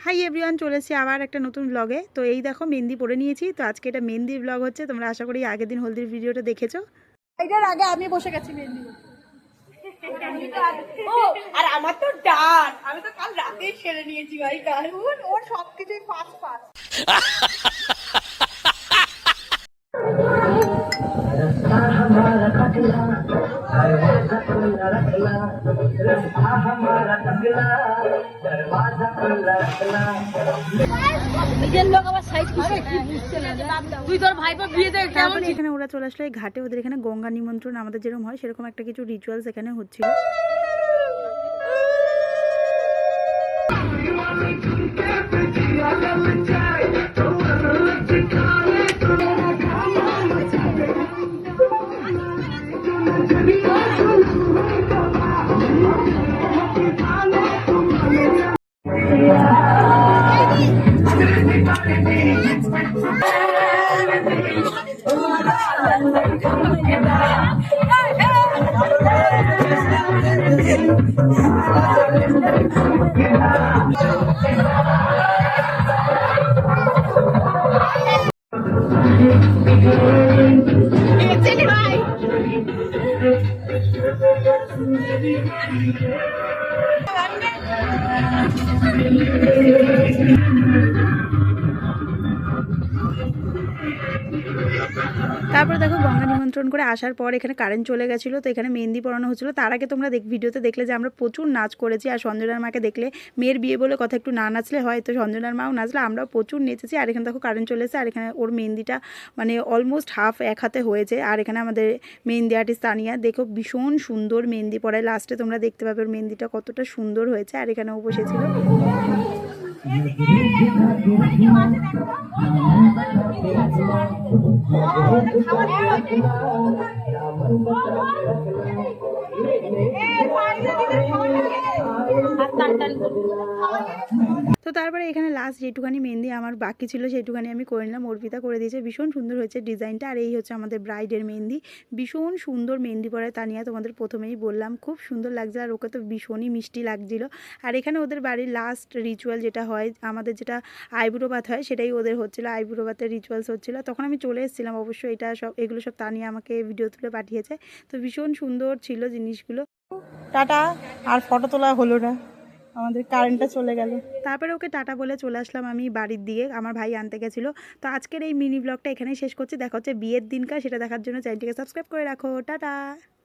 Hi everyone, চলে এসেছি আবার একটা নতুন ব্লগে। তো এই দেখো মেহেন্দি পরে নিয়েছি। তো আজকে এটা মেহেন্দির ব্লগ হচ্ছে। তোমরা আশা করি আগের দিন হলদির ভিডিওটা দেখেছো। এটার আগে আমি বসে গেছি মেহেন্দি ও আর আমার তো ডান, আমি তো কাল রাতেই সেরে নিয়েছি ভাই। কারণ ওর সবকিছুই ফাস্ট ফাস্ট। তারপরে এখানে ওরা চলে আসলো এই ঘাটে। ওদের এখানে গঙ্গা নিমন্ত্রণ আমাদের যেরকম হয় সেরকম একটা কিছু রিচুয়ালস এখানে হচ্ছিল। তারপরে দেখো গঙ্গা নিমন্ত্রণ করে আসার পর এখানে কারেন্ট চলে গেছিলো। তো এখানে মেহেন্দি পরানো হচ্ছিলো। তার আগে তোমরা ভিডিওতে দেখলে যে আমরা প্রচুর নাচ করেছি। আর সঞ্জনার মাকে দেখলে মেয়ের বিয়ে বলে কথা, একটু না নাচলে হয়। তো সঞ্জনার মাও নাচলে, আমরাও প্রচুর নেচেছি। আর এখানে দেখো কারেন্ট চলে এসেছে। আর এখানে ওর মেহেন্দিটা মানে অলমোস্ট হাফ এক হাতে হয়েছে। আর এখানে আমাদের মেহেন্দি আর্টিস্ট তানিয়া, দেখো ভীষণ সুন্দর মেহেন্দি পরায়। লাস্টে তোমরা দেখতে পাবে ওর মেহেন্দিটা কতটা সুন্দর হয়েছে। আর এখানে ও বসেছিল। তো তারপরে এখানে লাস্ট যেটুখানি মেহেন্দি আমার বাকি ছিল সেইটুখানি আমি করে নিলাম। অর্পিতা করে দিয়েছে, ভীষণ সুন্দর হয়েছে ডিজাইনটা। আর এই হচ্ছে আমাদের ব্রাইডের মেহেন্দি। ভীষণ সুন্দর মেহেন্দি পরায় তানিয়া, তোমাদের প্রথমেই বললাম খুব সুন্দর লাগছে। আর ওকে তো ভীষণই মিষ্টি লাগছিল। আর এখানে ওদের বাড়ির লাস্ট রিচুয়াল যেটা হয়, আমাদের যেটা আইবুড়ো ভাত হয়, সেটাই ওদের হচ্ছিলো। আইবুড়ো ভাতের রিচুয়ালস হচ্ছিলো। তখন আমি চলে এসেছিলাম অবশ্য। এগুলো সব তানিয়া আমাকে ভিডিও তুলে পাঠিয়েছে। তো ভীষণ সুন্দর ছিল জিনিসগুলো। টাটা। আর ফটো তোলা হলো না, আমাদের কারেন্টটা চলে গেল। তারপরে ওকে টাটা বলে চলে আসলাম আমি বাড়ির দিকে। আমার ভাই আনতে গেছিলো। তো আজকের এই মিনি ব্লগটা এখানেই শেষ করছি। দেখা হচ্ছে বিয়ের দিনকার, সেটা দেখার জন্য চ্যানেলটিকে সাবস্ক্রাইব করে রাখো। টাটা।